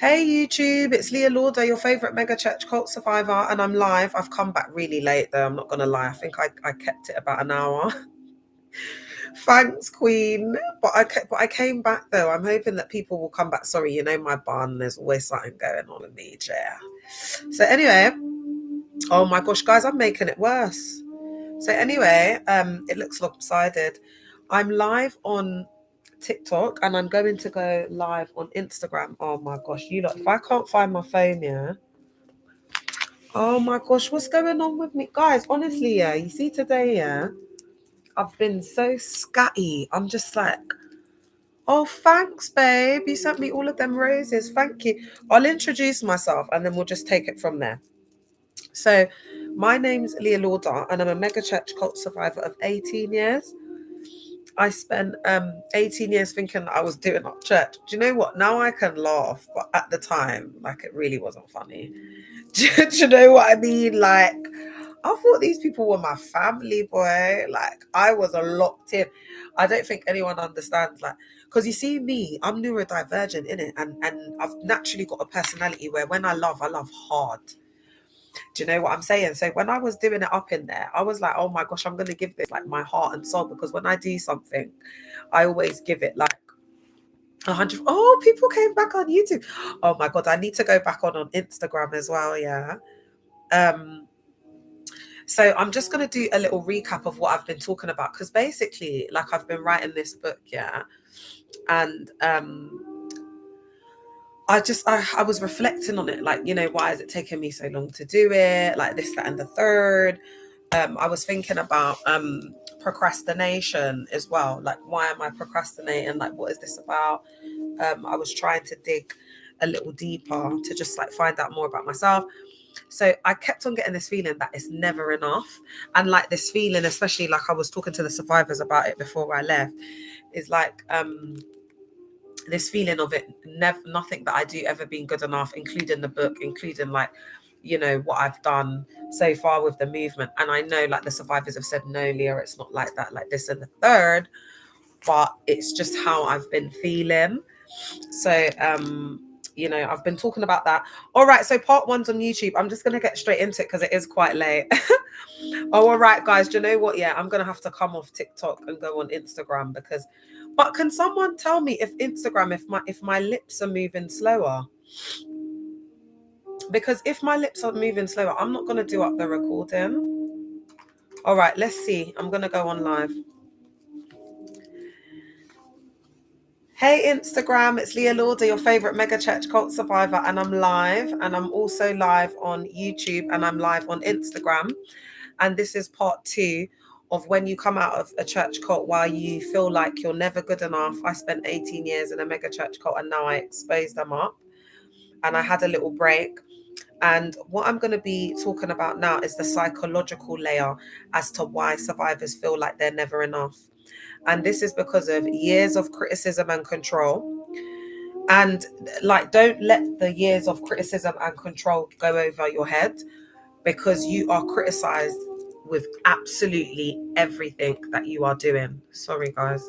Hey YouTube, it's Leah Lauder, your favourite mega church cult survivor, and I'm live. I've come back really late though, I'm not gonna lie. I think I kept it about an hour. Thanks, Queen. But I came back though. I'm hoping that people will come back. Sorry, you know my bun, there's always something going on in me, yeah. So anyway, oh my gosh, guys, I'm making it worse. So anyway, it looks lopsided. I'm live on TikTok and I'm going to go live on Instagram. Oh my gosh, you lot, if I can't find my phone, yeah. Oh my gosh, what's going on with me? Guys, honestly, yeah, you see today, yeah, I've been so scatty. I'm just like, oh, thanks, babe. You sent me all of them roses. Thank you. I'll introduce myself and then we'll just take it from there. So, my name's Leah Lauder and I'm a mega church cult survivor of 18 years. I spent 18 years thinking that I was doing up church. Do you know what? Now I can laugh, but at the time, like, it really wasn't funny. Do you know what I mean? Like, I thought these people were my family, boy. Like, I was a locked in. I don't think anyone understands, like, because you see me, I'm neurodivergent in it, and I've naturally got a personality where when I love hard. Do you know what I'm saying? So when I was doing it up in there, I was like, oh my gosh, I'm gonna give this like my heart and soul, because when I do something, I always give it like 100. Oh, people came back on YouTube. Oh my god, I need to go back on Instagram as well. Yeah. So I'm just going to do a little recap of what I've been talking about, because basically, like, I've been writing this book, yeah, and I was reflecting on it, like, you know, why is it taking me so long to do it, like this, that, and the third. I was thinking about procrastination as well, like, why am I procrastinating, like, what is this about? I was trying to dig a little deeper to just like find out more about myself. So I kept on getting this feeling that it's never enough. And like this feeling, especially like I was talking to the survivors about it before I left, is like this feeling of it, nothing that I do ever being good enough, including the book, including like, you know, what I've done so far with the movement. And I know like the survivors have said, no, Leah, it's not like that, like this and the third, but it's just how I've been feeling. So you know, I've been talking about that. All right, so part one's on YouTube. I'm just gonna get straight into it because it is quite late. Oh, all right, guys. Do you know what? Yeah, I'm gonna have to come off TikTok and go on Instagram because. But can someone tell me if Instagram, if my lips are moving slower? Because if my lips are moving slower, I'm not gonna do up the recording. All right, let's see. I'm gonna go on live. Hey Instagram, it's Leah Lauder, your favorite mega church cult survivor, and I'm live, and I'm also live on YouTube, and I'm live on Instagram. And this is part two of when you come out of a church cult while you feel like you're never good enough. I spent 18 years in a mega church cult and now I expose them up. And I had a little break. And what I'm going to be talking about now is the psychological layer as to why survivors feel like they're never enough. And this is because of years of criticism and control. And like, don't let the years of criticism and control go over your head, because you are criticized with absolutely everything that you are doing. Sorry, guys.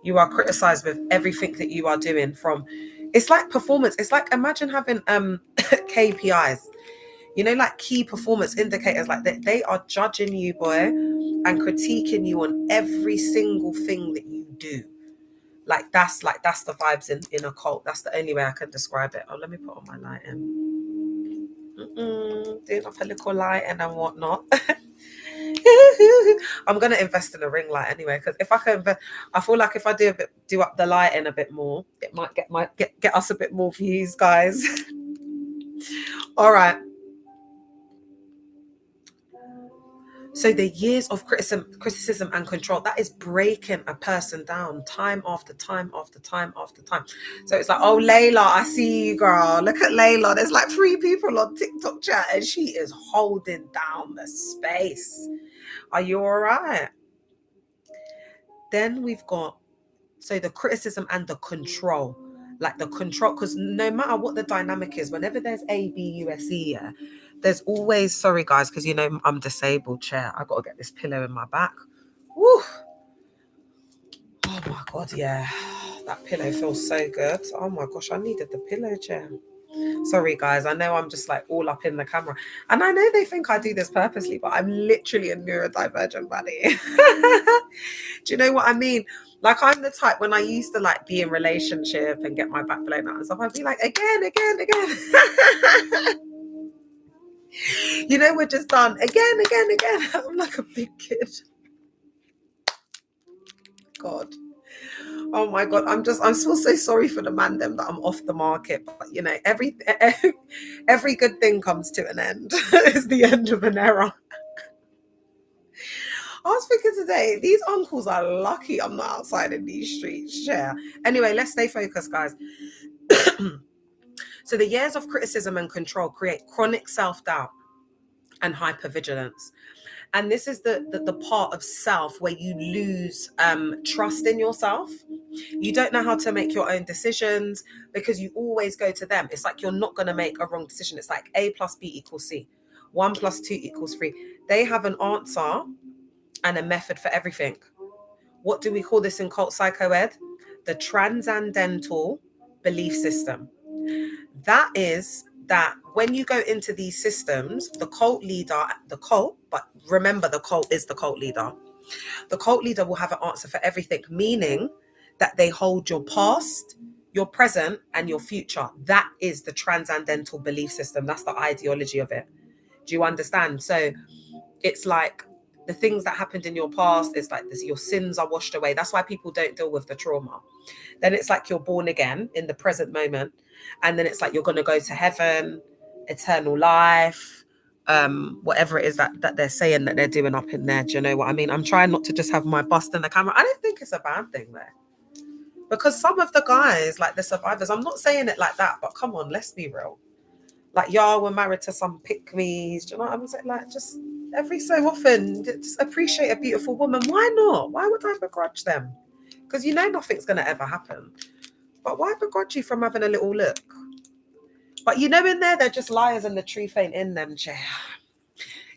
You are criticized with everything that you are doing. From, it's like performance. It's like, imagine having KPIs, you know, like key performance indicators, like they are judging you, boy, and critiquing you on every single thing that you do. That's the vibes in a cult. That's the only way I can describe it. Oh, let me put on my light in. Doing up a little light and whatnot. I'm gonna invest in a ring light anyway, because if I can, I feel like if I do up the lighting a bit more, it might get us a bit more views, guys. All right. So the years of criticism and control, that is breaking a person down time after time after time after time. So it's like, oh, Layla, I see you, girl. Look at Layla. There's like 3 people on TikTok chat and she is holding down the space. Are you all right? Then we've got, so the criticism and the control. Like the control, because no matter what the dynamic is, whenever there's A, B, U, S, E, yeah, there's always, sorry guys, because you know I'm disabled, chair. I got to get this pillow in my back. Woo! Oh my God, yeah. That pillow feels so good. Oh my gosh, I needed the pillow, chair. Sorry, guys. I know I'm just like all up in the camera. And I know they think I do this purposely, but I'm literally a neurodivergent bunny. Do you know what I mean? Like, I'm the type, when I used to like be in relationship and get my back blown out and stuff, I'd be like, again, again, again. You know, we're just done again, again, again. I'm like a big kid. God. Oh my God. I'm still so sorry for the man them that I'm off the market. But you know, every good thing comes to an end. It's the end of an era. I was thinking today, these uncles are lucky I'm not outside in these streets. Yeah. Anyway, let's stay focused, guys. So the years of criticism and control create chronic self-doubt and hyper-vigilance. And this is the part of self where you lose trust in yourself. You don't know how to make your own decisions because you always go to them. It's like you're not going to make a wrong decision. It's like A plus B equals C. 1 plus 2 equals 3. They have an answer and a method for everything. What do we call this in cult psychoed? The transcendental belief system. That is that when you go into these systems, the cult leader, but remember the cult is the cult leader. The cult leader will have an answer for everything, meaning that they hold your past, your present, and your future. That is the transcendental belief system. That's the ideology of it. Do you understand? So it's like the things that happened in your past, it's like this, your sins are washed away. That's why people don't deal with the trauma. Then it's like you're born again in the present moment. And then it's like you're going to go to heaven, eternal life, whatever it is that they're saying that they're doing up in there. Do you know what I mean? I'm trying not to just have my bust in the camera. I don't think it's a bad thing there. Because some of the guys, like the survivors, I'm not saying it like that, but come on, let's be real. Like, y'all were married to some pick-me's. Do you know what I'm saying? Like, just every so often, just appreciate a beautiful woman. Why not? Why would I begrudge them? Because you know nothing's going to ever happen. But why begrudge you from having a little look? But you know, in there, they're just liars and the truth ain't in them, chair.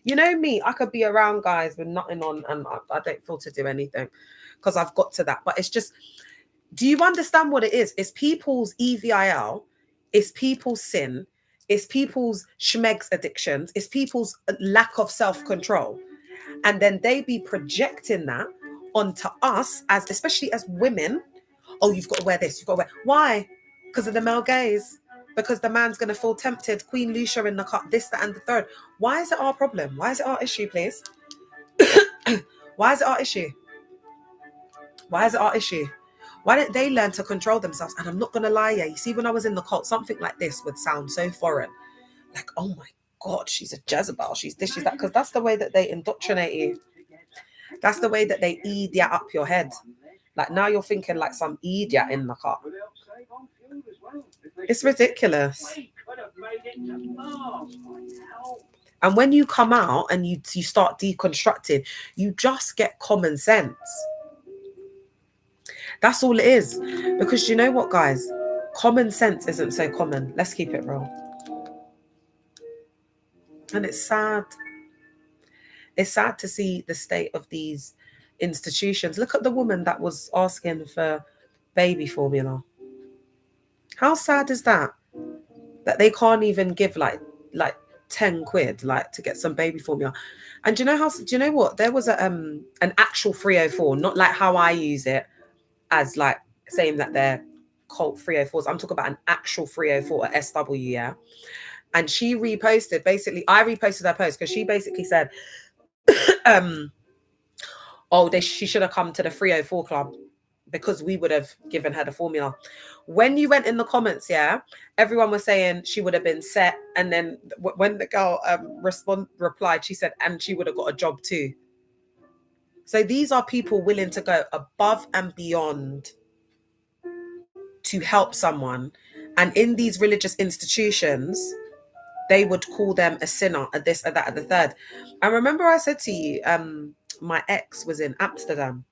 You know me, I could be around guys with nothing on and I don't feel to do anything because I've got to that. But it's just, do you understand what it is? It's people's EVIL, it's people's sin, it's people's schmegs addictions, it's people's lack of self-control. And then they be projecting that onto us, as especially as women. Oh, you've got to wear this, you've got to wear. Why? Because of the male gaze. Because the man's going to feel tempted. Queen Lucia in the cup, this, that, and the third. Why is it our problem? Why is it our issue, please? Why is it our issue? Why is it our issue? Why don't they learn to control themselves? And I'm not going to lie, yeah. You see, when I was in the cult, something like this would sound so foreign. Like, oh my God, she's a Jezebel. She's this, she's that. Because that's the way that they indoctrinate you. That's the way that they idiot up your head. Like, now you're thinking like some idiot in the car. It's ridiculous. And when you come out and you start deconstructing, you just get common sense. That's all it is. Because you know what, guys? Common sense isn't so common. Let's keep it real. And it's sad. It's sad to see the state of these institutions. Look at the woman that was asking for baby formula. How sad is that? That they can't even give like 10 quid like to get some baby formula. And do you know what? There was an actual 304, not like how I use it as like saying that they're cult 304s. I'm talking about an actual 304 at SW, yeah. And she reposted, basically, I reposted her post because she basically said, she should have come to the 304 club because we would have given her the formula. When you went in the comments, yeah, everyone was saying she would have been set. And then when the girl replied, she said, and she would have got a job too. So these are people willing to go above and beyond to help someone. And in these religious institutions, they would call them a sinner, a this, a that, a the third. And remember I said to you, my ex was in Amsterdam.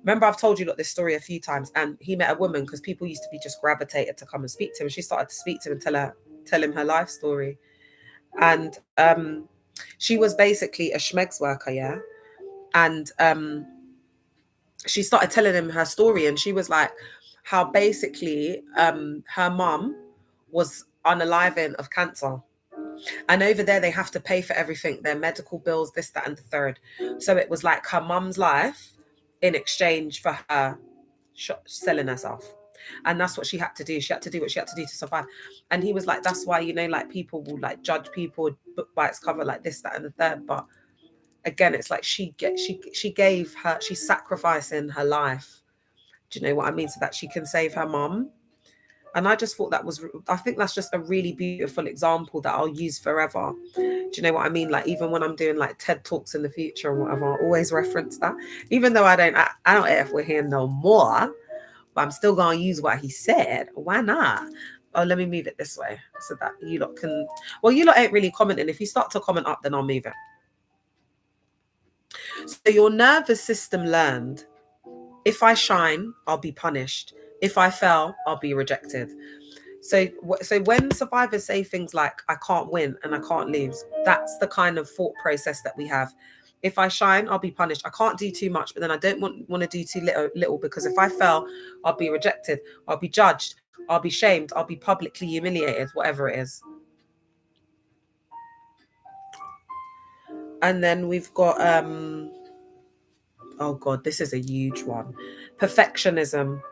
Remember I've told you this story a few times, and he met a woman because people used to be just gravitated to come and speak to him. She started to speak to him and tell him her life story. And she was basically a schmegs worker, yeah. And she started telling him her story, and she was like how basically her mum was unaliving of cancer. And over there, they have to pay for everything, their medical bills, this, that, and the third. So it was like her mum's life in exchange for her selling herself. And that's what she had to do. She had to do what she had to do to survive. And he was like, that's why, like people will like judge people book by its cover, like this, that, and the third. But again, it's like she's sacrificing her life. Do you know what I mean? So that she can save her mum. And I just thought I think that's just a really beautiful example that I'll use forever. Do you know what I mean? Like, even when I'm doing like TED Talks in the future or whatever, I'll always reference that. Even though I don't care if we're here no more, but I'm still going to use what he said. Why not? Oh, let me move it this way so that you lot can, well, you lot ain't really commenting. If you start to comment up, then I'll move it. So your nervous system learned, if I shine, I'll be punished. If I fail, I'll be rejected. So when survivors say things like, I can't win and I can't lose, that's the kind of thought process that we have. If I shine, I'll be punished. I can't do too much, but then I don't want to do too little, because if I fail, I'll be rejected. I'll be judged. I'll be shamed. I'll be publicly humiliated, whatever it is. And then we've got, oh God, this is a huge one. Perfectionism.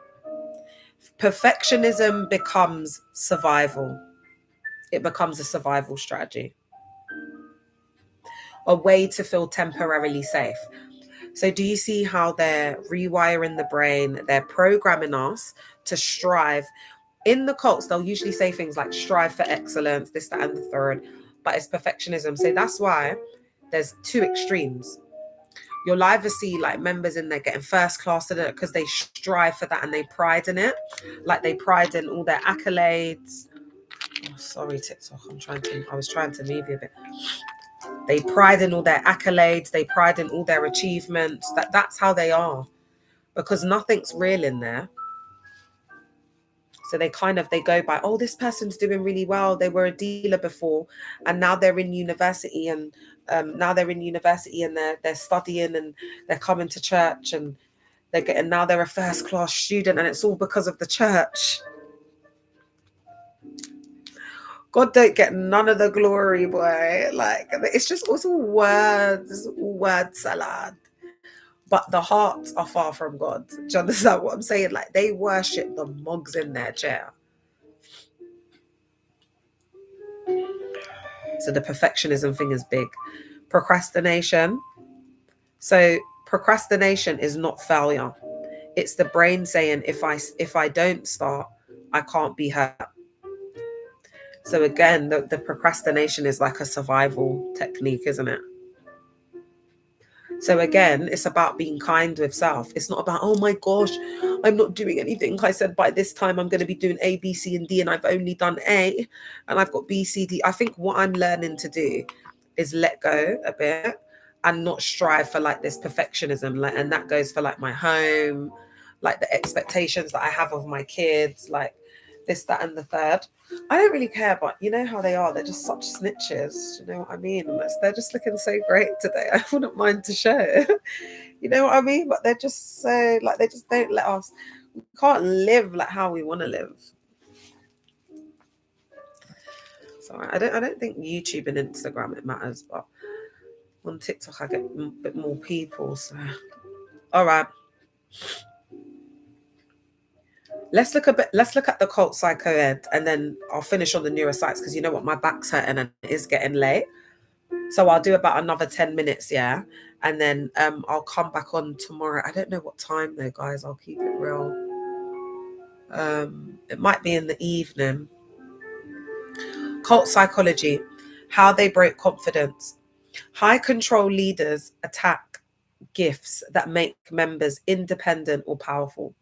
Perfectionism becomes survival. It becomes a survival strategy, a way to feel temporarily safe. So do you see how they're rewiring the brain? They're programming us to strive. In the cults, they'll usually say things like strive for excellence, this, that, and the third, but it's perfectionism. So that's why there's two extremes. You'll either see like members in there getting first class in it because they strive for that and they pride in it. Like they pride in all their accolades. Oh, sorry, TikTok. I was trying to move you a bit. They pride in all their accolades. They pride in all their achievements. That's how they are, because nothing's real in there. So they go by, oh, this person's doing really well. They were a dealer before, and now they're in university, and they're studying, and they're coming to church, and now they're a first class student, and it's all because of the church. God don't get none of the glory, boy. Like, it's just all word salad. But the hearts are far from God. Do you understand what I'm saying? Like, they worship the mugs in their chair. So the perfectionism thing is big. Procrastination. So procrastination is not failure. It's the brain saying, if I don't start, I can't be hurt. So again, the procrastination is like a survival technique, isn't it? So again, it's about being kind with self. It's not about, oh my gosh, I'm not doing anything. I said by this time I'm going to be doing A, B, C, and D, and I've only done A, and I've got B, C, D. I think what I'm learning to do is let go a bit and not strive for like this perfectionism. Like, and that goes for like my home, like the expectations that I have of my kids, like this, that, and the third. I don't really care, but you know how they are. They're just such snitches. You know what I mean? They're just looking so great today. I wouldn't mind to share. You know what I mean? But they're just so, like, they just don't let us. We can't live like how we want to live. So I don't think YouTube and Instagram it matters, but on TikTok I get a bit more people. So all right. Let's look at the cult psycho ed, and then I'll finish on the neuroscience, because you know what, my back's hurting and it is getting late. So I'll do about another 10 minutes, yeah, and then I'll come back on tomorrow. I don't know what time though, guys. I'll keep it real. It might be in the evening. Cult psychology, how they break confidence. High control leaders attack gifts that make members independent or powerful.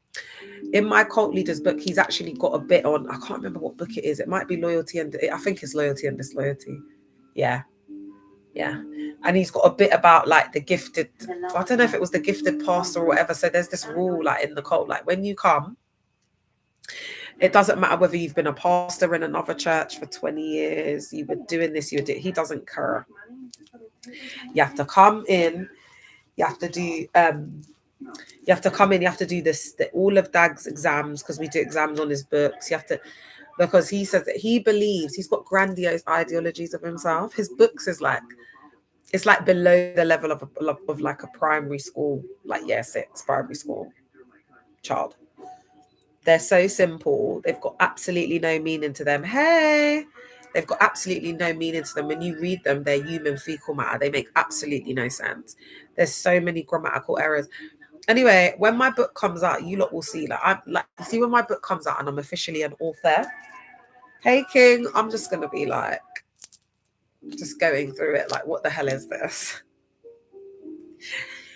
In my cult leaders book, he's actually got a bit on, I can't remember what book it is. It might be Loyalty and, I think it's Loyalty and Disloyalty. Yeah. And he's got a bit about like the gifted, I don't know if it was the gifted pastor or whatever. So there's this rule like in the cult, like when you come, it doesn't matter whether you've been a pastor in another church for 20 years, you were doing this, he doesn't care. You have to come in, you have to do this, all of Dag's exams, because we do exams on his books. You have to because he says that he believes he's got grandiose ideologies of himself. His books is like, it's like below the level of like a primary school, like year 6 primary school child. They're so simple. They've got absolutely no meaning to them. Hey, they've got absolutely no meaning to them. When you read them, they're human fecal matter. They make absolutely no sense. There's so many grammatical errors. Anyway, when my book comes out, you lot will see. Like, I'm like, you see, when my book comes out and I'm officially an author, hey King, I'm just gonna be like, just going through it. Like, what the hell is this?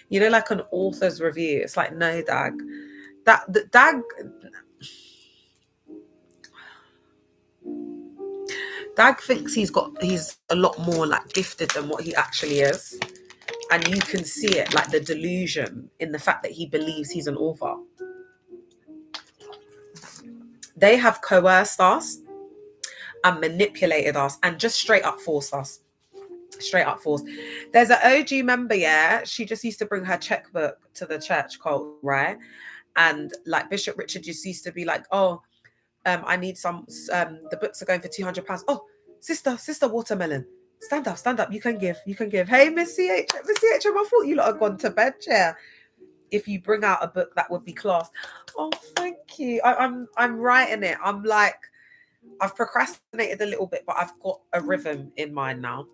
You know, like an author's review. It's like, no, Dag. Dag thinks he's a lot more like gifted than what he actually is. And you can see it, like the delusion in the fact that he believes he's an author. They have coerced us and manipulated us and just straight up forced us. Straight up forced. There's an OG member, yeah. She just used to bring her checkbook to the church cult, right? And like Bishop Richard just used to be like, oh, I need some, the books are going for £200. Oh, sister Watermelon, stand up, you can give. Hey, Missy H, I thought you lot had gone to bed, yeah. If you bring out a book that would be classed. Oh, thank you. I'm writing it. I'm like, I've procrastinated a little bit, but I've got a rhythm in mind now.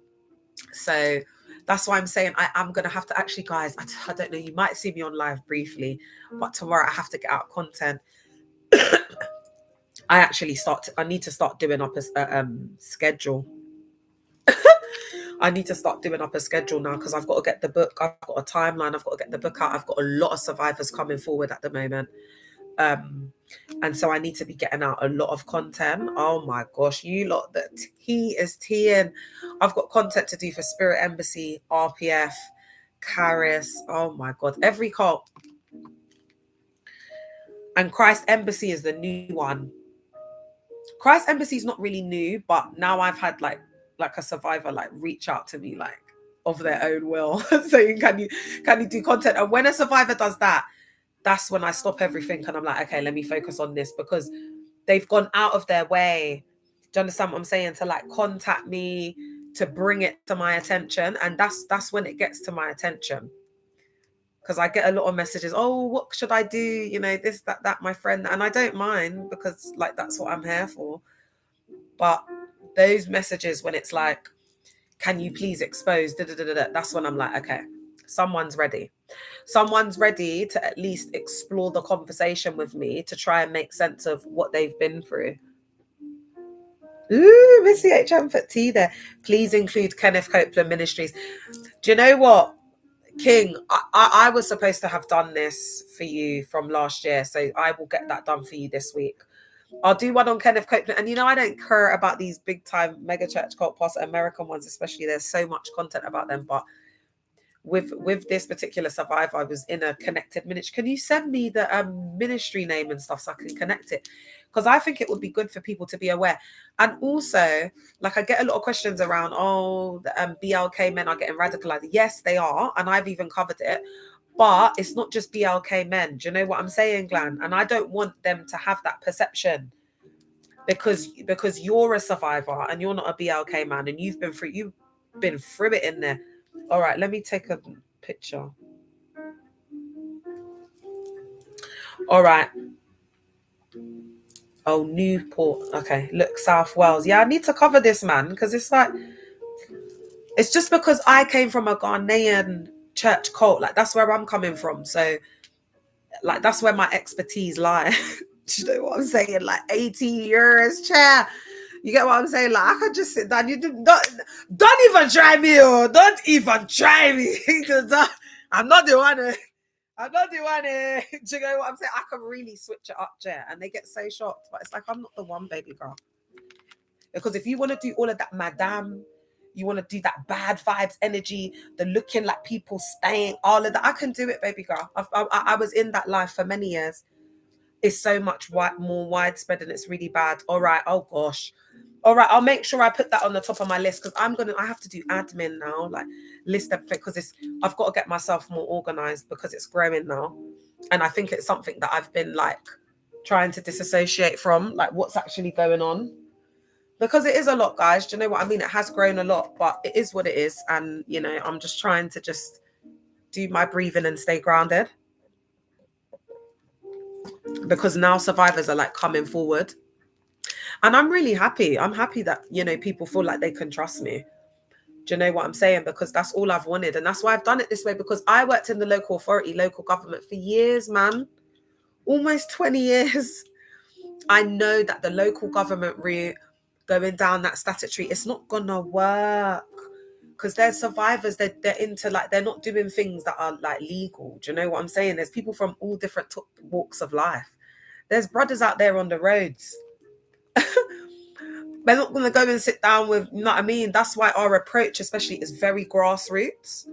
So that's why I'm saying I am going to have to actually, guys, I don't know, you might see me on live briefly, but tomorrow I have to get out content. I need to start doing up a schedule. I need to start doing up a schedule now because I've got to get the book. I've got a timeline. I've got to get the book out. I've got a lot of survivors coming forward at the moment. And so I need to be getting out a lot of content. Oh my gosh, you lot, the tea is teaing. I've got content to do for Spirit Embassy, RPF, Caris. Oh my God, every cult. And Christ Embassy is the new one. Christ Embassy is not really new, but now I've had like a survivor like reach out to me like of their own will, saying, can you do content? And when a survivor does that, that's when I stop everything and I'm like, okay, let me focus on this, because they've gone out of their way. Do you understand what I'm saying? To like contact me, to bring it to my attention. And that's when it gets to my attention. Because I get a lot of messages, oh, what should I do? You know, this, that, my friend. And I don't mind, because like, that's what I'm here for. But those messages when it's like, can you please expose, that's when I'm like, okay, someone's ready. Someone's ready to at least explore the conversation with me to try and make sense of what they've been through. Ooh, Missy HM put T there. Please include Kenneth Copeland Ministries. Do you know what, King? I was supposed to have done this for you from last year, so I will get that done for you this week. I'll do one on Kenneth Copeland. And you know, I don't care about these big time mega church cult pastor American ones, especially. There's so much content about them, but with this particular survivor, I was in a connected ministry. Can you send me the ministry name and stuff so I can connect it? Because I think it would be good for people to be aware. And also, like, I get a lot of questions around, the BLK men are getting radicalized. Yes, they are, and I've even covered it. But it's not just BLK men. Do you know what I'm saying, Glenn? And I don't want them to have that perception, because you're a survivor and you're not a BLK man, and you've been through it in there. All right, let me take a picture. All right. Oh, Newport. Okay, look, South Wales. Yeah, I need to cover this, man, because it's like, it's just because I came from a Ghanaian church cult. Like, that's where I'm coming from. So, like, that's where my expertise lies. Do you know what I'm saying? Like, 80 years, chair. You get what I'm saying? Like, I could just sit down. Don't even try me, oh. Don't even try me. I'm not the one. I'm not the one. Do you know what I'm saying? I can really switch it up, chair. And they get so shocked. But it's like, I'm not the one, baby girl. Because if you want to do all of that, madame, you want to do that bad vibes energy, the looking like people staying, all of that, I can do it, baby girl. I was in that life for many years. It's so much more widespread and it's really bad. All right. Oh gosh. All right. I'll make sure I put that on the top of my list, because I have to do admin now, like list everything, because I've got to get myself more organized because it's growing now. And I think it's something that I've been like trying to disassociate from like what's actually going on. Because it is a lot, guys. Do you know what I mean? It has grown a lot, but it is what it is. And, you know, I'm just trying to just do my breathing and stay grounded. Because now survivors are like coming forward. And I'm really happy. I'm happy that, you know, people feel like they can trust me. Do you know what I'm saying? Because that's all I've wanted. And that's why I've done it this way, because I worked in the local authority, local government for years, man. Almost 20 years. I know that the local government route, going down that statutory, it's not gonna work. Because they're survivors, they're into like, they're not doing things that are like legal. Do you know what I'm saying? There's people from all different walks of life. There's brothers out there on the roads. They're not going to go and sit down with, you know what I mean? That's why our approach especially is very grassroots,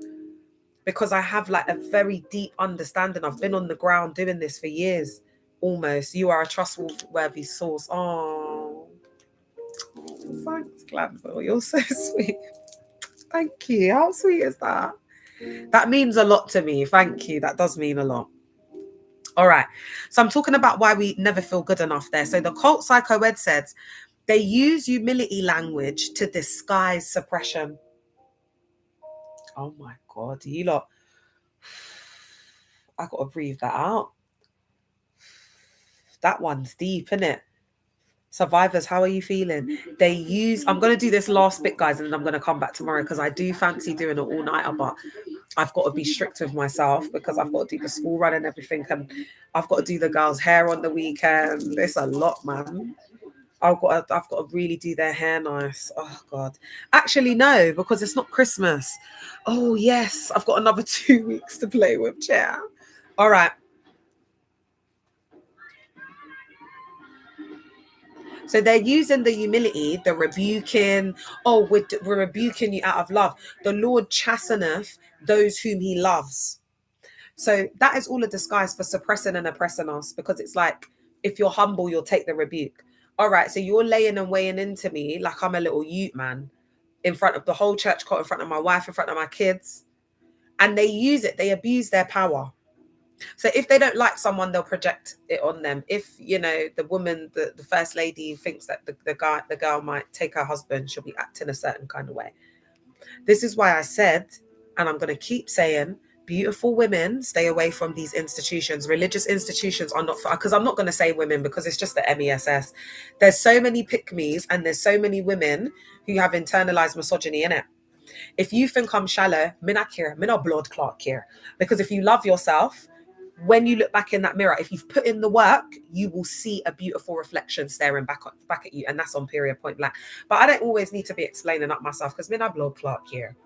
because I have like a very deep understanding. I've been on the ground doing this for years, almost. You are a trustworthy source. Oh, thanks, Glanville. You're so sweet. Thank you. How sweet is that? That means a lot to me. Thank you. That does mean a lot. All right. So I'm talking about why we never feel good enough there. So the cult psycho ed says they use humility language to disguise suppression. Oh my God. You lot. I got to breathe that out. That one's deep, isn't it? Survivors, how are you feeling? They use, I'm going to do this last bit, guys, and then I'm going to come back tomorrow because I do fancy doing an all-nighter, but I've got to be strict with myself because I've got to do the school run and everything, and I've got to do the girls' hair on the weekend. It's a lot, man. I've got to really do their hair nice. Oh, God. Actually, no, because it's not Christmas. Oh, yes. I've got another 2 weeks to play with, chair. All right. So they're using the humility, the rebuking. Oh, we're rebuking you out of love. The Lord chasteneth those whom he loves. So that is all a disguise for suppressing and oppressing us, because it's like, if you're humble, you'll take the rebuke. All right, so you're laying and weighing into me like I'm a little ute, man, in front of the whole church court, in front of my wife, in front of my kids. And they use it, they abuse their power. So if they don't like someone, they'll project it on them. If, you know, the woman, the first lady thinks that the girl might take her husband, she'll be acting a certain kind of way. This is why I said, and I'm going to keep saying, beautiful women, stay away from these institutions. Religious institutions are not for, because I'm not going to say women because it's just the MESS. There's so many pick-me's and there's so many women who have internalized misogyny in it. If you think I'm shallow, me not care, me not blood clot care. Because if you love yourself, when you look back in that mirror, if you've put in the work, you will see a beautiful reflection staring back at you. And that's on period point blank. But I don't always need to be explaining up myself because me not blood clot care.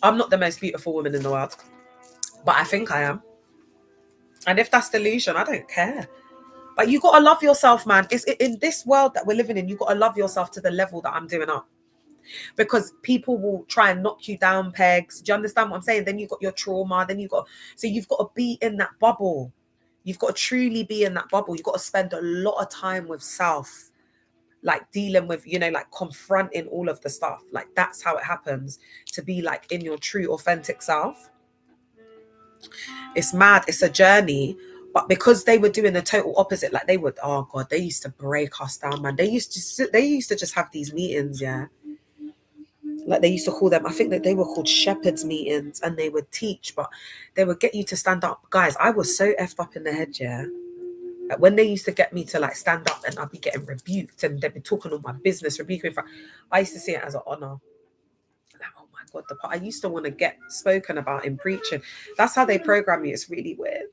I'm not the most beautiful woman in the world, but I think I am. And if that's delusion, I don't care. But you got to love yourself, man. It's in this world that we're living in, you got to love yourself to the level that I'm doing up. Because people will try and knock you down pegs. Do you understand what I'm saying? Then you've got your trauma. Then you've got to be in that bubble. You've got to truly be in that bubble. You've got to spend a lot of time with self, like dealing with, you know, like confronting all of the stuff. Like that's how it happens to be like in your true authentic self. It's mad. It's a journey. But because they were doing the total opposite, like they would, oh God, they used to break us down, man. They used to just have these meetings, yeah. Like they used to call them, I think that they were called shepherds meetings, and they would teach, but they would get you to stand up. Guys, I was so effed up in the head, yeah. Like when they used to get me to like stand up and I'd be getting rebuked and they'd be talking all my business, rebuking me. I used to see it as an honor. Like, oh my God, the part I used to want to get spoken about in preaching. That's how they program me. It's really weird.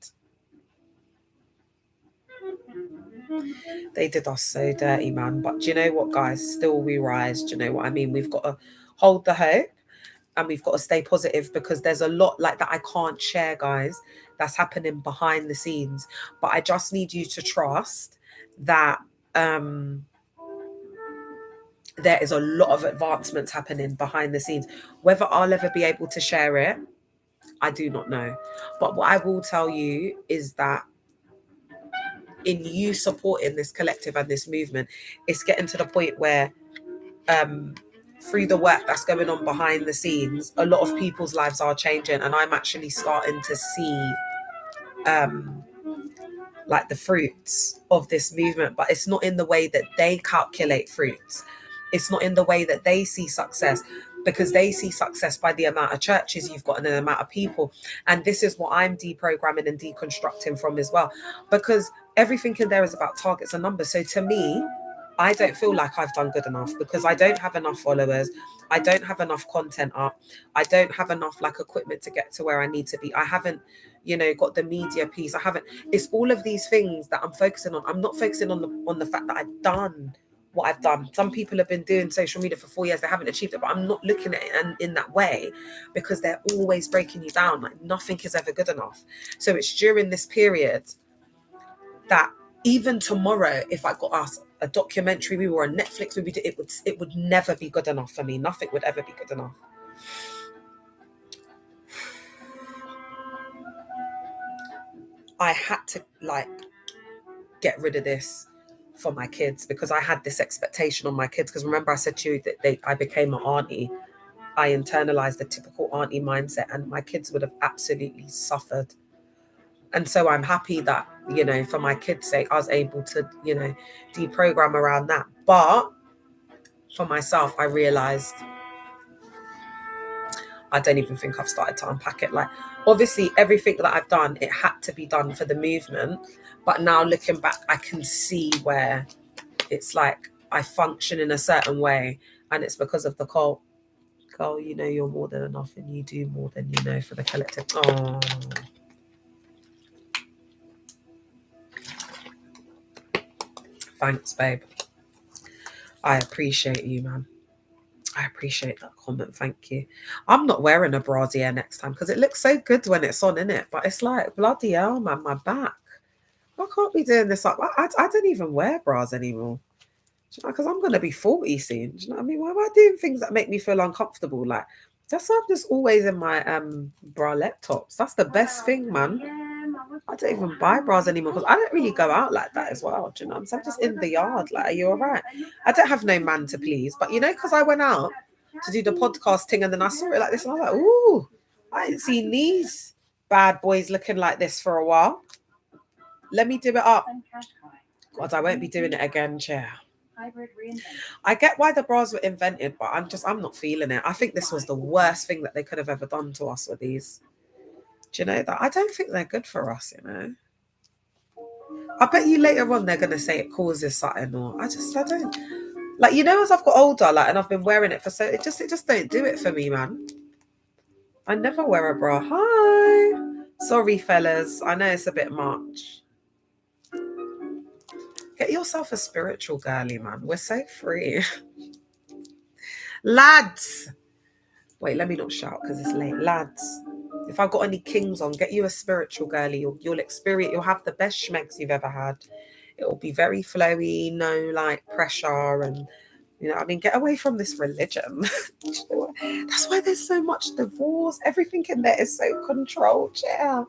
They did us so dirty, man. But do you know what, guys? Still we rise. Do you know what I mean? We've got to hold the hope and we've got to stay positive, because there's a lot like that I can't share, guys, that's happening behind the scenes. But I just need you to trust that there is a lot of advancements happening behind the scenes. Whether I'll ever be able to share it, I do not know. But what I will tell you is that in you supporting this collective and this movement, it's getting to the point where through the work that's going on behind the scenes, a lot of people's lives are changing, and I'm actually starting to see like the fruits of this movement, but it's not in the way that they calculate fruits. It's not in the way that they see success, because they see success by the amount of churches you've got and the amount of people. And this is what I'm deprogramming and deconstructing from as well, because everything in there is about targets and numbers. So to me, I don't feel like I've done good enough because I don't have enough followers. I don't have enough content up. I don't have enough like equipment to get to where I need to be. I haven't, got the media piece. I haven't. It's all of these things that I'm focusing on. I'm not focusing on the fact that I've done what I've done. Some people have been doing social media for 4 years. They haven't achieved it, but I'm not looking at it in that way, because they're always breaking you down. Like nothing is ever good enough. So it's during this period that even tomorrow, if I got us a documentary movie or a Netflix movie, it would never be good enough for me. Nothing would ever be good enough. I had to get rid of this for my kids, because I had this expectation on my kids. Because remember, I said to you that I became an auntie. I internalized the typical auntie mindset, and my kids would have absolutely suffered. And so I'm happy that, for my kids' sake, I was able to, deprogram around that. But for myself, I realized I don't even think I've started to unpack it. Like, obviously, everything that I've done, it had to be done for the movement. But now looking back, I can see where it's like I function in a certain way, and it's because of the cult. Girl, you're more than enough, and you do more than for the collective. Oh, thanks, babe. I appreciate you, man. I appreciate that comment. Thank you. I'm not wearing a brassiere next time because it looks so good when it's on, innit? But it's like, bloody hell, man, my back. I can't be doing this up. I don't even wear bras anymore. Because I'm going to be 40 soon. Do you know what I mean? Why am I doing things that make me feel uncomfortable? Like, that's why I'm just always in my bralette tops. That's the best thing, man. I don't even buy bras anymore because I don't really go out like that as well. Do you know what I'm saying? I'm just in the yard. Like, are you all right? I don't have no man to please. But, because I went out to do the podcast thing and then I saw it like this and I was like, ooh, I ain't seen these bad boys looking like this for a while. Let me do it up. God, I won't be doing it again, chair. I get why the bras were invented, but I'm not feeling it. I think this was the worst thing that they could have ever done to us with these. Do you know that? I don't think they're good for us, I bet you later on they're going to say it causes something, or I don't. Like, as I've got older, and I've been wearing it for it just don't do it for me, man. I never wear a bra. Hi. Sorry, fellas. I know it's a bit much. Get yourself a spiritual girly, man. We're so free. Lads. Wait, let me not shout because it's late. Lads, if I've got any kings on, get you a spiritual girly. You'll have the best schmegs you've ever had. It'll be very flowy, no pressure, and get away from this religion. That's why there's so much divorce. Everything in there is so controlled. Yeah.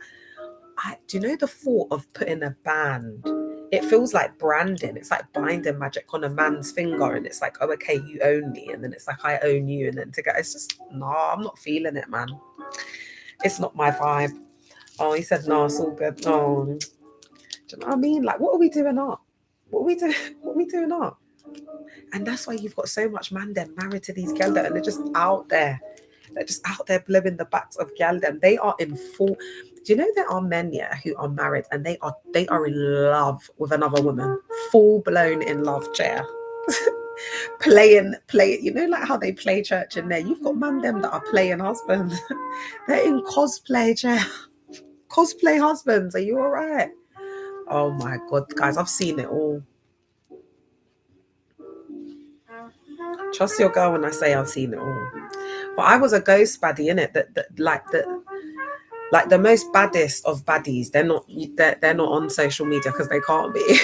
Do you know the thought of putting a band? It feels like branding. It's like binding magic on a man's finger, and it's like, oh, okay, you own me, and then it's like I own you, and then together, it's just no. I'm not feeling it, man. It's not my vibe. Oh, he said no, it's all good. Oh, do you know what I mean? Like, what are we doing up? What are we doing? What are we doing up? And that's why you've got so much man them married to these girls, and they're just out there. They're just out there blowing the backs of gal them. They are in full. Do you know there are men, who are married and they are in love with another woman, full blown in love, chair. play, like how they play church in there. You've got man them that are playing husbands. They're in cosplay, chair. Cosplay husbands. Are you all right? Oh my God, guys, I've seen it all. Trust your girl when I say I've seen it all. But I was a ghost baddie, innit? Like the most baddest of baddies, they're not on social media because they can't be.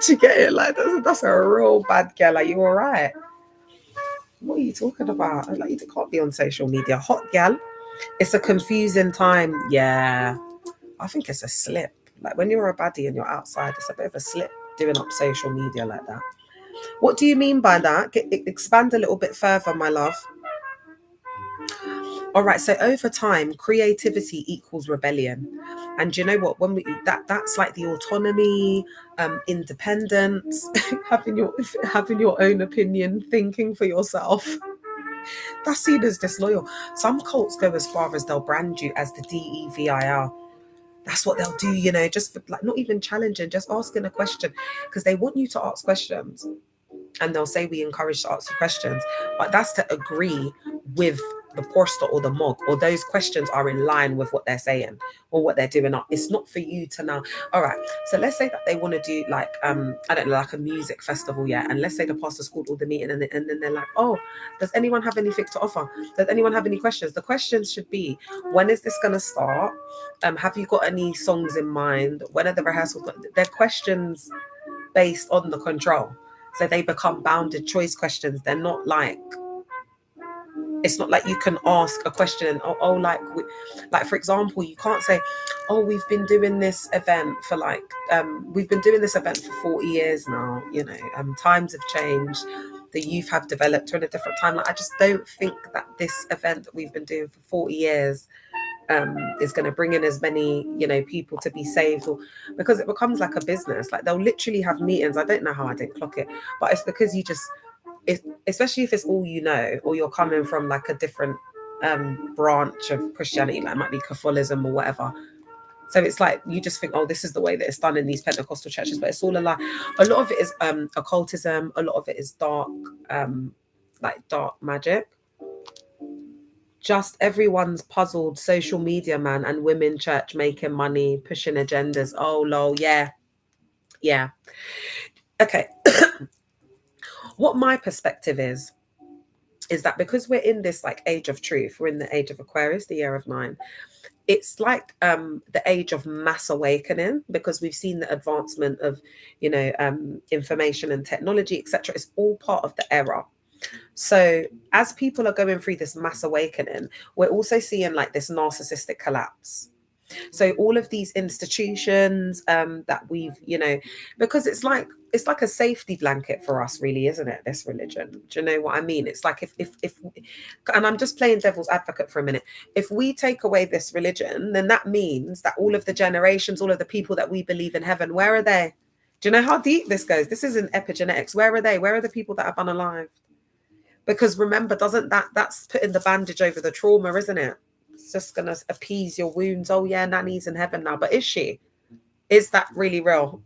Do you get it? Like that's a real bad girl. Are you all right? What are you talking about? Like, you can't be on social media. Hot gal. It's a confusing time. Yeah, I think it's a slip. Like when you're a baddie and you're outside, it's a bit of a slip doing up social media like that. What do you mean by that? Expand a little bit further, my love. All right, so over time, creativity equals rebellion. And you know what? When we that's like the autonomy, independence, having your own opinion, thinking for yourself. That's seen as disloyal. Some cults go as far as they'll brand you as the DEVIR. That's what they'll do, just for, like, not even challenging, just asking a question, because they want you to ask questions. And they'll say we encourage to ask questions, but that's to agree with the poster or the mog, or those questions are in line with what they're saying or what they're doing. It's not for you to now. All right, so let's say that they want to do like I don't know, like a music festival, yeah, and let's say the pastor's called all the meeting, and then they're like, oh, does anyone have anything to offer? Does anyone have any questions? The questions should be, when is this going to start? Have you got any songs in mind? When are the rehearsals? They're questions based on the control. So they become bounded choice questions. They're not like, it's not like you can ask a question and, like for example, you can't say, oh, we've been doing this event for we've been doing this event for 40 years now, times have changed, the youth have developed. We're in a different time. Like, I just don't think that this event that we've been doing for 40 years is going to bring in as many people to be saved, or because it becomes like a business. Like, they'll literally have meetings. I don't know how I didn't clock it, but it's because especially if it's all or you're coming from like a different branch of Christianity, like it might be Catholicism or whatever. So it's like you just think, oh, this is the way that it's done in these Pentecostal churches, but it's all a lie. A lot of it is occultism. A lot of it is dark magic. Just everyone's puzzled social media man and women church making money, pushing agendas. Oh, lol, yeah. Okay. What my perspective is that because we're in this like age of truth, we're in the age of Aquarius, the year of 9. It's like the age of mass awakening, because we've seen the advancement of information and technology, etc. It's all part of the era. So as people are going through this mass awakening, we're also seeing like this narcissistic collapse. So all of these institutions that we've, because it's like a safety blanket for us, really, isn't it? This religion. Do you know what I mean? It's like if and I'm just playing devil's advocate for a minute. If we take away this religion, then that means that all of the generations, all of the people that we believe in heaven, where are they? Do you know how deep this goes? This isn't epigenetics. Where are they? Where are the people that have unalived? Because remember, that's putting the bandage over the trauma, isn't it? It's just going to appease your wounds. Oh yeah, Nanny's in heaven now. But is she? Is that really real?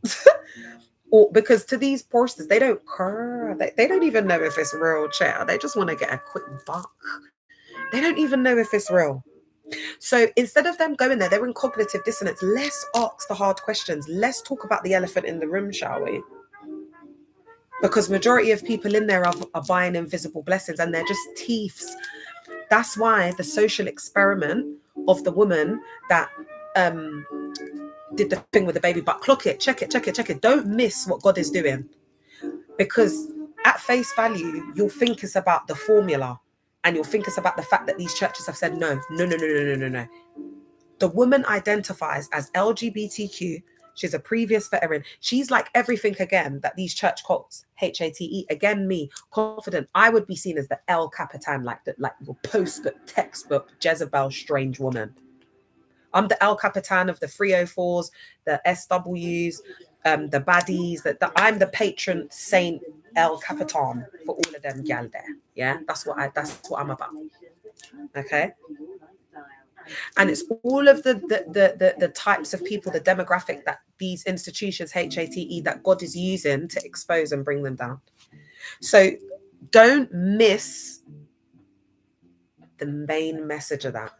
Or because to these posters, they don't care. They don't even know if it's real, chair. They just want to get a quick buck. They don't even know if it's real. So instead of them going there, they're in cognitive dissonance. Let's ask the hard questions. Let's talk about the elephant in the room, shall we? Because majority of people in there are buying invisible blessings, and they're just thieves. That's why the social experiment of the woman that did the thing with the baby, but clock it, check it. Don't miss what God is doing. Because at face value, you'll think it's about the formula, and you'll think it's about the fact that these churches have said no. The woman identifies as LGBTQ. She's a previous veteran. She's like everything again that these church cults, HATE, again, me, confident. I would be seen as the El Capitan, like your postbook, textbook, Jezebel, strange woman. I'm the El Capitan of the 304s, the SWs, the baddies. I'm the patron saint El Capitan for all of them gal there. Yeah, that's what I'm about. Okay. And it's all of the types of people, the demographic that these institutions, HATE, that God is using to expose and bring them down. So don't miss the main message of that.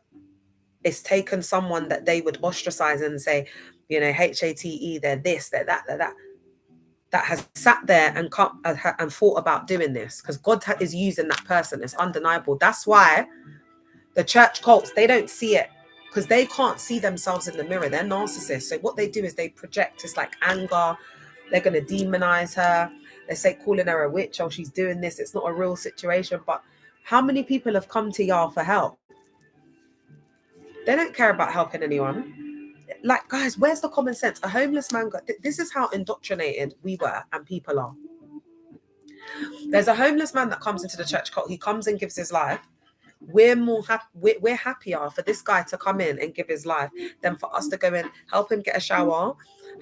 It's taken someone that they would ostracize and say, HATE, they're this, they're that, that has sat there and thought about doing this, because God is using that person. It's undeniable. That's why the church cults, they don't see it, because they can't see themselves in the mirror. They're narcissists. So what they do is they project. It's like anger. They're going to demonize her. They say calling her a witch. Oh, she's doing this. It's not a real situation. But how many people have come to y'all for help? They don't care about helping anyone. Like, guys, where's the common sense? A homeless man this is how indoctrinated we were and people are. There's a homeless man that comes into the church cult. He comes and gives his life. we're happier for this guy to come in and give his life than for us to go and help him get a shower,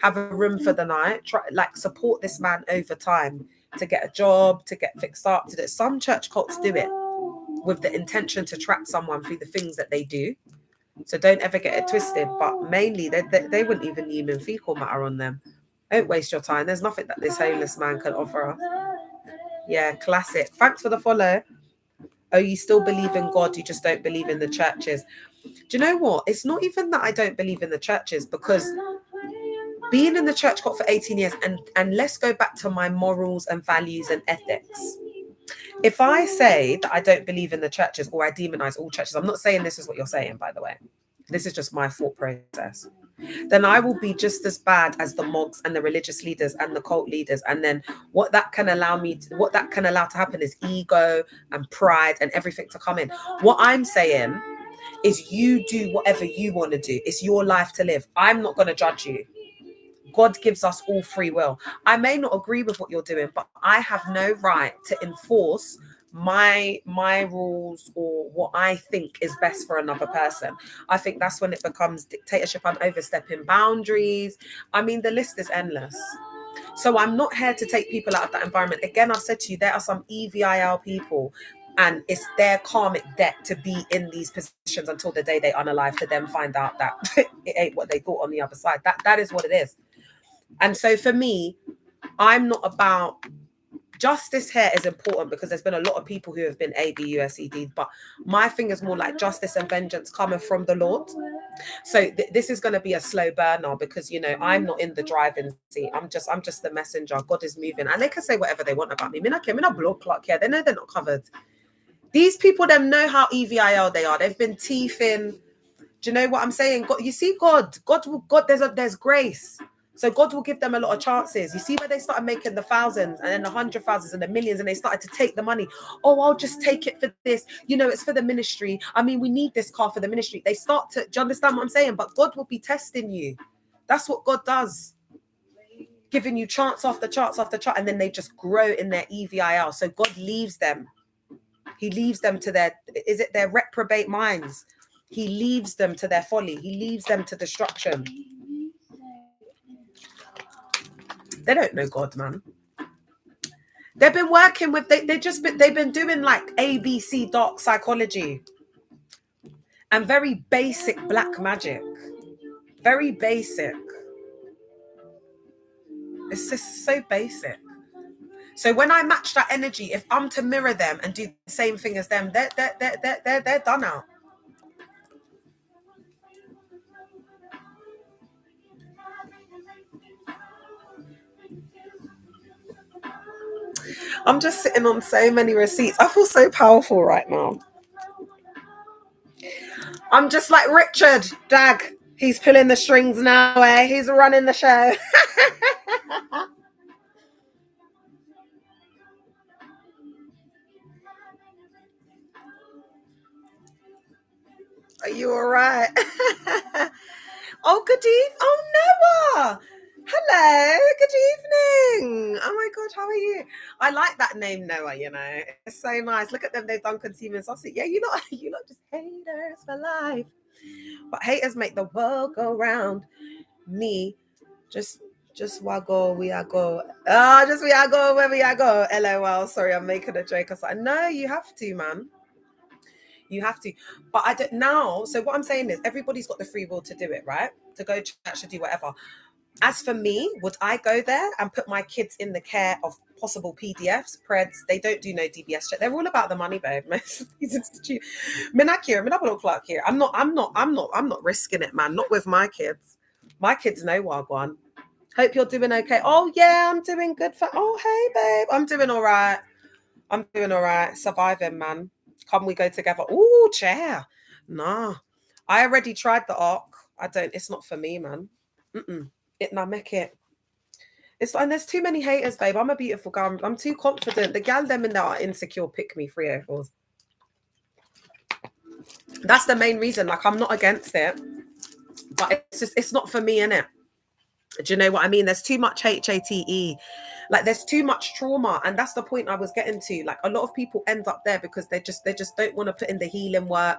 have a room for the night, try like support this man over time to get a job, to get fixed up. To do. Some church cults do it with the intention to trap someone through the things that they do. So don't ever get it twisted. But mainly, they wouldn't even human fecal matter on them. Don't waste your time. There's nothing that this homeless man can offer us. Yeah, classic. Thanks for the follow. Oh, you still believe in God, you just don't believe in the churches. Do you know what? It's not even that I don't believe in the churches, because being in the church cult for 18 years, and let's go back to my morals and values and ethics. If I say that I don't believe in the churches or I demonize all churches, I'm not saying this is what you're saying, by the way. This is just my thought process. Then I will be just as bad as the monks and the religious leaders and the cult leaders. And then what that can allow to happen is ego and pride and everything to come in. What I'm saying is you do whatever you want to do. It's your life to live. I'm not going to judge you. God gives us all free will. I may not agree with what you're doing, but I have no right to enforce my rules or what I think is best for another person. I think that's when it becomes dictatorship. I'm overstepping boundaries. I mean, the list is endless. So I'm not here to take people out of that environment. Again, I've said to you, there are some EVIL people, and it's their karmic debt to be in these positions until the day they unalive, to then find out that it ain't what they thought on the other side. That is what it is. And so for me, I'm not about justice. Here is important because there's been a lot of people who have been ABUSED, but my thing is more like justice and vengeance coming from the Lord. So this is going to be a slow burner because, you know, I'm not in the driving seat. I'm just the messenger. God is moving, and they can say whatever they want about me. I'm in a blood clock here. They know they're not covered. These people, them know how EVIL they are. They've been teething. Do you know what I'm saying? God, you see, God, there's grace. So God will give them a lot of chances. You see where they started making the thousands and then the 100,000s and the millions, and they started to take the money. Oh, I'll just take it for this. You know, it's for the ministry. I mean, we need this car for the ministry. They start to, do you understand what I'm saying? But God will be testing you. That's what God does. Giving you chance after chance after chance. And then they just grow in their EVIL. So God leaves them. He leaves them to their reprobate minds. He leaves them to their folly. He leaves them to destruction. They don't know God, man. They've been working with, they've been doing like ABC dark psychology and very basic black magic. Very basic. It's just so basic. So when I match that energy, if I'm to mirror them and do the same thing as them, they're done out. I'm just sitting on so many receipts. I feel so powerful right now. I'm just like Richard Dag. He's pulling the strings now, eh? He's running the show. Are you all right? Oh, good evening. Oh, Noah. Hello. Good evening. Oh my God, how are you? I like that name, Noah. You know, it's so nice. Look at them. They've done consumer sausage. Yeah, you lot just haters for life. But haters make the world go round. Me, just waggle, we are go. Just we are go where we are go. LOL. Sorry, I'm making a joke. I was like, no, you have to, man. You have to. But I don't now. So what I'm saying is everybody's got the free will to do it, right? To go to church, to do whatever. As for me, would I go there and put my kids in the care of possible PDFs, Preds? They don't do no DBS check. They're all about the money, babe. These institutes. I'm not risking it, man. Not with my kids. My kids know Wagwan. Hope you're doing okay. Oh yeah, I'm doing good. Oh hey, babe. I'm doing all right. Surviving, man. Come we go together. Ooh, chair. Nah. I already tried the arc. It's not for me, man. It na make it. And there's too many haters, babe. I'm a beautiful girl. I'm too confident. The gal them in there are insecure. Pick me 304s. That's the main reason. Like, I'm not against it, but it's not for me, innit? Do you know what I mean? There's too much HATE Like there's too much trauma, and that's the point I was getting to. Like a lot of people end up there because they just don't want to put in the healing work.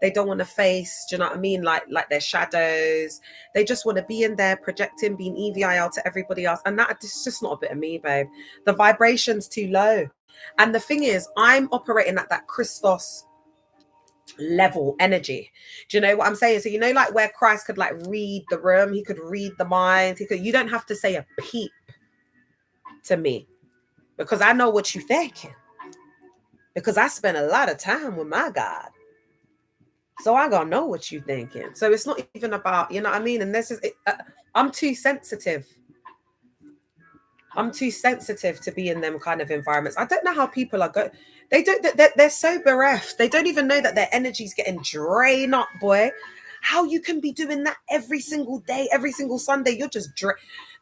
They don't want to face, do you know what I mean? Like their shadows. They just want to be in there projecting, being EVIL to everybody else. And it's just not a bit of me, babe. The vibration's too low. And the thing is, I'm operating at that Christos level energy. Do you know what I'm saying? So like where Christ could like read the room, he could read the mind. You don't have to say a peep to me because I know what you're thinking. Because I spent a lot of time with my God. So I gotta know what you're thinking. So it's not even about, you know what I mean? And this is, I'm too sensitive. I'm too sensitive to be in them kind of environments. I don't know how people are going. They're so bereft. They don't even know that their energy's getting drained up, boy. How you can be doing that every single day, every single Sunday. You're just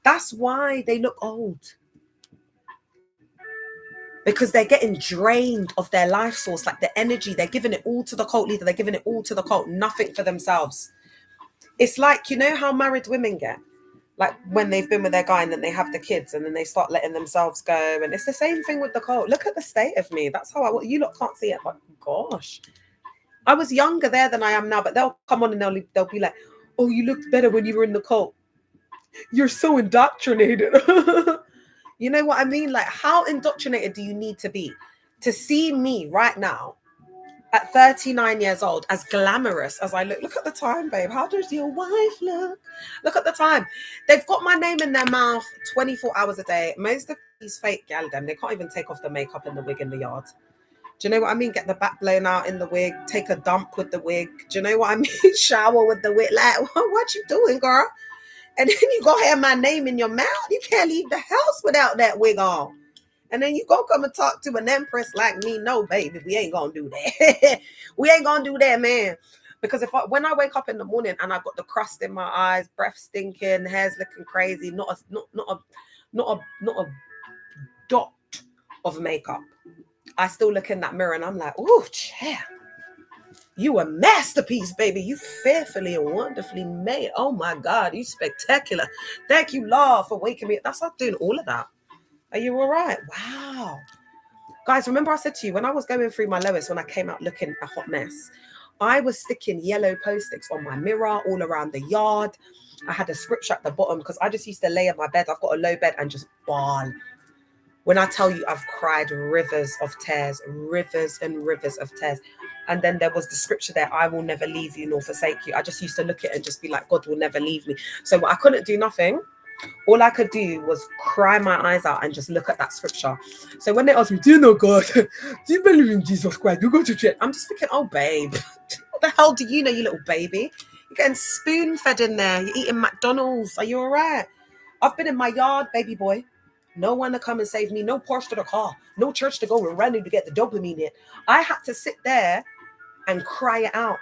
That's why they look old. Because they're getting drained of their life source, like the energy. They're giving it all to the cult leader. They're giving it all to the cult, nothing for themselves. It's like, how married women get? Like when they've been with their guy and then they have the kids and then they start letting themselves go. And it's the same thing with the cult. Look at the state of me. That's how you lot can't see it. But gosh, I was younger there than I am now. But they'll come on and they'll be like, oh, you looked better when you were in the cult. You're so indoctrinated. You know what I mean? Like, how indoctrinated do you need to be to see me right now at 39 years old as glamorous as I look? Look at the time, babe. How does your wife look? Look at the time. They've got my name in their mouth 24 hours a day. Most of these fake gal them, they can't even take off the makeup and the wig in the yard. Do you know what I mean? Get the back blown out in the wig, take a dump with the wig. Do you know what I mean? Shower with the wig. Like, what you doing, girl? And then you go have my name in your mouth. You can't leave the house without that wig on. And then you go come and talk to an empress like me. No, baby, we ain't gonna do that. We ain't gonna do that, man. Because when I wake up in the morning and I've got the crust in my eyes, breath stinking, hair's looking crazy, not a dot of makeup, I still look in that mirror and I'm like, oh, chair. You a masterpiece, baby. You fearfully and wonderfully made. Oh my God, you spectacular. Thank you, Lord, for waking me up. That's not doing all of that. Are you all right? Wow. Guys, remember I said to you, when I was going through my lowest, when I came out looking a hot mess, I was sticking yellow post-its on my mirror, all around the yard. I had a scripture at the bottom because I just used to lay on my bed. I've got a low bed and just bawl. When I tell you I've cried rivers of tears, rivers and rivers of tears. And then there was the scripture there, I will never leave you nor forsake you. I just used to look at it and just be like, God will never leave me. So I couldn't do nothing. All I could do was cry my eyes out and just look at that scripture. So when they asked me, do you know God? Do you believe in Jesus Christ? You go to church. I'm just thinking, oh, babe, what the hell do you know, you little baby? You're getting spoon-fed in there. You're eating McDonald's. Are you all right? I've been in my yard, baby boy. No one to come and save me. No Porsche to the car. No church to go and run to get the dopamine in. I had to sit there and cry it out.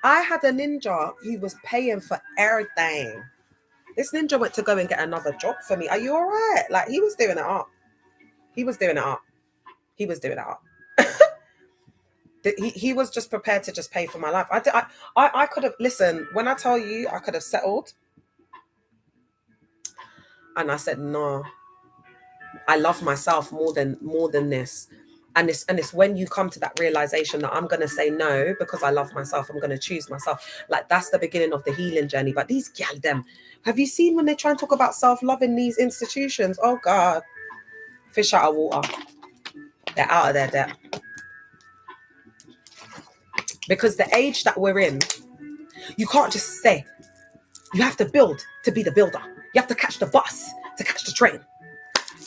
I had a ninja who was paying for everything. This ninja went to go and get another job for me. Are you all right? Like, he was doing it up. He was doing it up. He was doing it up. He was just prepared to just pay for my life. I could have, listen, when I tell you I could have settled, and I said, no, I love myself more than this. And it's when you come to that realization that I'm going to say no because I love myself. I'm going to choose myself. Like, that's the beginning of the healing journey. But these gal them, have you seen when they try and talk about self-love in these institutions? Oh, God. Fish out of water. They're out of their depth. Because the age that we're in, you can't just say. You have to build to be the builder. You have to catch the bus to catch the train.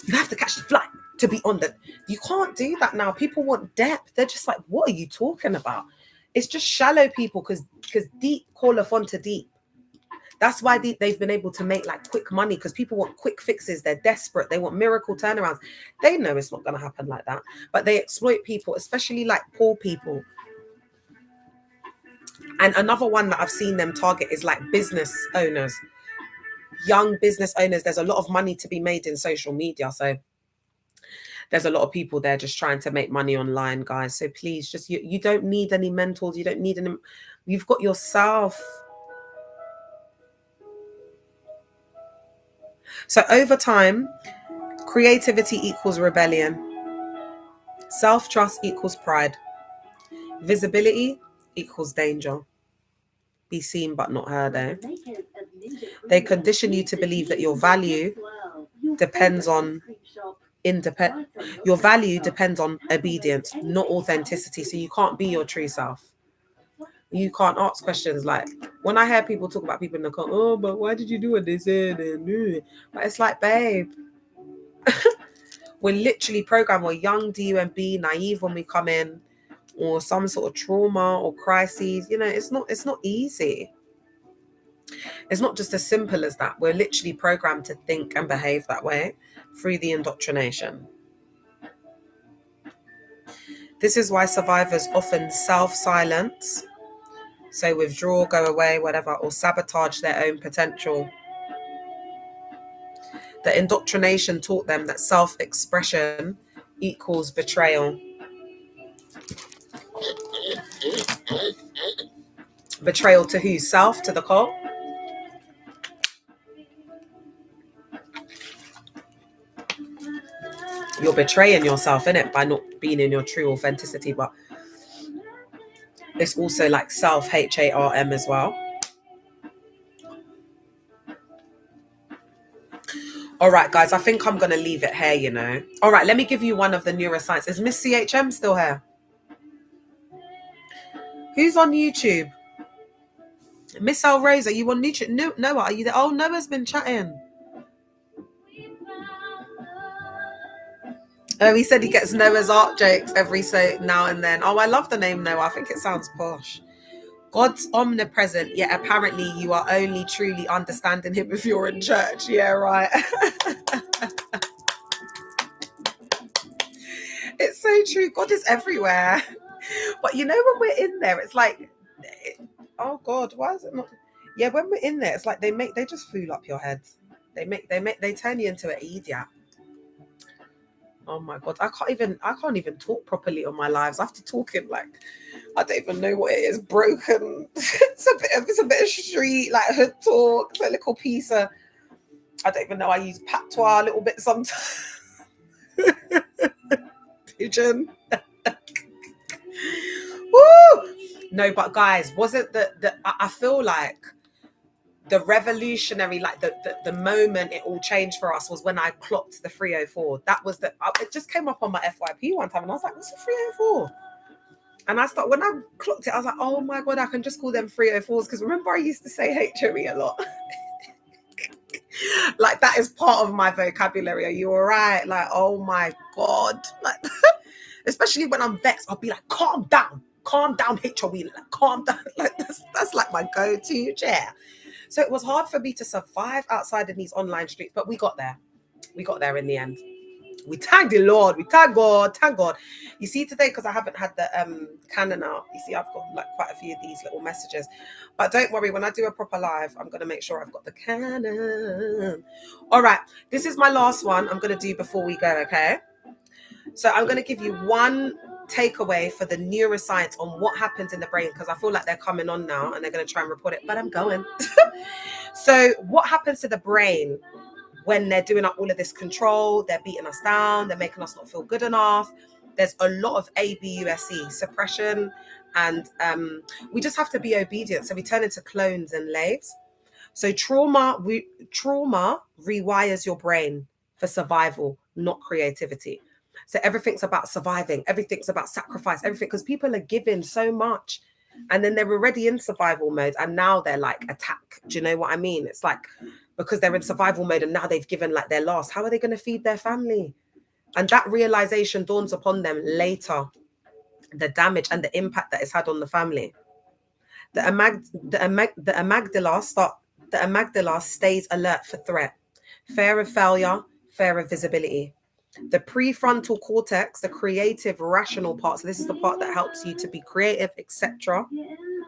You have to catch the flight to be on the... You can't do that now. People want depth. They're just like, what are you talking about? It's just shallow people because deep calleth unto deep. That's why they've been able to make like quick money, because people want quick fixes. They're desperate. They want miracle turnarounds. They know it's not going to happen like that. But they exploit people, especially like poor people. And another one that I've seen them target is like business owners. Young business owners. There's a lot of money to be made in social media. So there's a lot of people there just trying to make money online, guys. So please, just you don't need any mentors. You don't need any. You've got yourself. So over time, Creativity equals rebellion. Self-trust equals pride. Visibility equals danger. Be seen but not heard, eh? They condition you to believe that your value depends on your value depends on obedience, not authenticity. So you can't be your true self. You can't ask questions like, when I hear people talk about people in the car, oh, but why did you do what they said? But it's like, babe, we're literally programmed. We're young, DUMB, naive when we come in, or some sort of trauma or crises. You know, it's not easy. It's not just as simple as that. We're literally programmed to think and behave that way through the indoctrination. This is why survivors often self-silence, so withdraw, go away, whatever, or sabotage their own potential. The indoctrination taught them that self-expression equals betrayal. Betrayal to who? Self? To the cult? You're betraying yourself, innit, by not being in your true authenticity. But it's also like self, HARM as well. All right, guys, I think I'm going to leave it here, you know. All right, let me give you one of the neuroscience. Is Miss CHM still here? Who's on YouTube? Miss El Rose, are you on YouTube? No, Noah, are you there? Oh, Noah's been chatting. Oh, he said he gets Noah's Ark jokes every so now and then. Oh, I love the name Noah. I think it sounds posh. God's omnipresent, yet apparently you are only truly understanding him if you're in church. Yeah, right. It's so true. God is everywhere. But you know, when we're in there, it's like, oh God, why is it not? Yeah, when we're in there, it's like they just fool up your head. They turn you into an idiot. Oh my God, I can't even talk properly on my lives. I have to talk in like, I don't even know what it is. Broken. It's a bit of street, like hood talk. It's a little piece of, I don't even know. I use patois a little bit sometimes. Pigeon. Woo! No, but guys, was it that I feel like the revolutionary, like the moment it all changed for us was when I clocked the 304. That was it just came up on my FYP one time and I was like, what's a 304? And when I clocked it, I was like, oh my God, I can just call them 304s. Because remember, I used to say HOE a lot. Like, that is part of my vocabulary. Are you all right? Like, oh my God. Like, especially when I'm vexed, I'll be like, calm down, HOE, like, calm down. Like, that's like my go-to chair. So it was hard for me to survive outside in these online streets, but we got there. We got there in the end. We thank the Lord. We thank God. Thank God. You see, today, because I haven't had the canon out, you see, I've got like quite a few of these little messages. But don't worry, when I do a proper live, I'm going to make sure I've got the canon. All right. This is my last one I'm going to do before we go, okay? So I'm going to give you one takeaway for the neuroscience on what happens in the brain, because I feel like they're coming on now and they're going to try and report it, but I'm going. So what happens to the brain when they're doing up all of this control? They're beating us down, they're making us not feel good enough. There's a lot of ABUSE, suppression, and we just have to be obedient. So we turn into clones and slaves. So trauma rewires your brain for survival, not creativity. So everything's about surviving, everything's about sacrifice, everything, because people are giving so much and then they're already in survival mode and now they're like attack. Do you know what I mean? It's like, because they're in survival mode and now they've given like their last, how are they going to feed their family? And that realization dawns upon them later, the damage and the impact that it's had on the family. The amygdala stays alert for threat, fear of failure, fear of visibility. The prefrontal cortex, the creative, rational part, so this is the part that helps you to be creative, etc.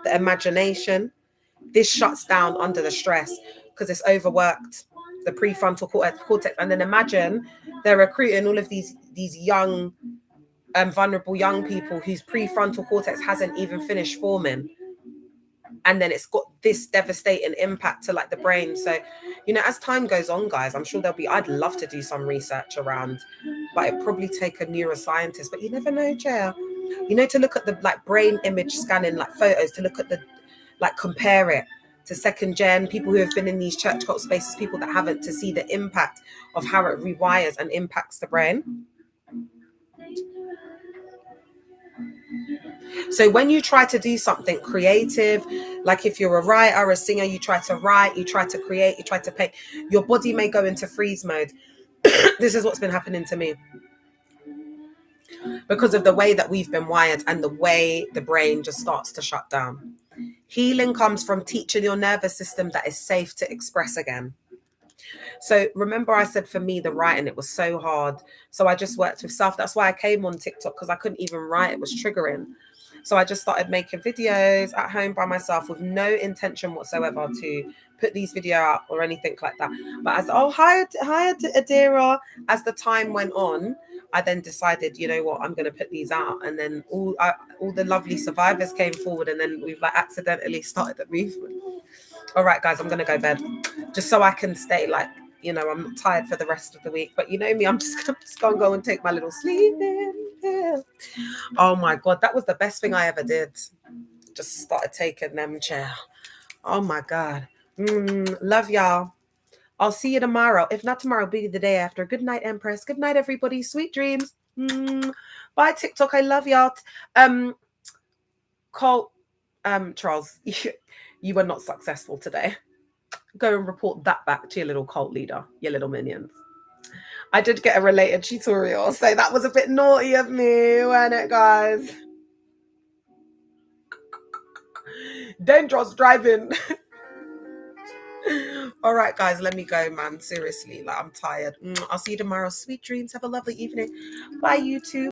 The imagination, this shuts down under the stress because it's overworked, the prefrontal cortex. And then imagine they're recruiting all of these young, vulnerable young people whose prefrontal cortex hasn't even finished forming. And then it's got this devastating impact to like the brain. So, you know, as time goes on, guys, I'm sure I'd love to do some research around, but it'd probably take a neuroscientist, but you never know, Jaya. You know, to look at the like brain image scanning, like photos, to look at the, like compare it to second gen, people who have been in these church cult spaces, people that haven't, to see the impact of how it rewires and impacts the brain. So when you try to do something creative, like if you're a writer, a singer, you try to write, you try to create, you try to paint, your body may go into freeze mode. This is what's been happening to me because of the way that we've been wired and the way the brain just starts to shut down. Healing comes from teaching your nervous system that it's safe to express again. So remember I said for me, the writing, it was so hard. So I just worked with self. That's why I came on TikTok, because I couldn't even write. It was triggering. So I just started making videos at home by myself with no intention whatsoever to put these videos out or anything like that. But hi Adira, as the time went on, I then decided, you know what, I'm going to put these out. And then all the lovely survivors came forward, and then we've like accidentally started the movement. All right, guys, I'm going to go bed just so I can stay like, you know, I'm not tired for the rest of the week. But you know me, I'm just going to go and take my little sleep in. Yeah. Oh my God, that was the best thing I ever did. Just started taking them chair. Oh my God. Love y'all. I'll see you tomorrow. If not tomorrow, be the day after. Good night, Empress. Good night, everybody. Sweet dreams. Bye, TikTok. I love y'all. Cole, Charles, you were not successful today. Go and report that back to your little cult leader, your little minions. I did get a related tutorial, so that was a bit naughty of me, wasn't it, guys? Dangerous driving. All right, guys, let me go, man. Seriously, like I'm tired. I'll see you tomorrow. Sweet dreams. Have a lovely evening. Bye, YouTube.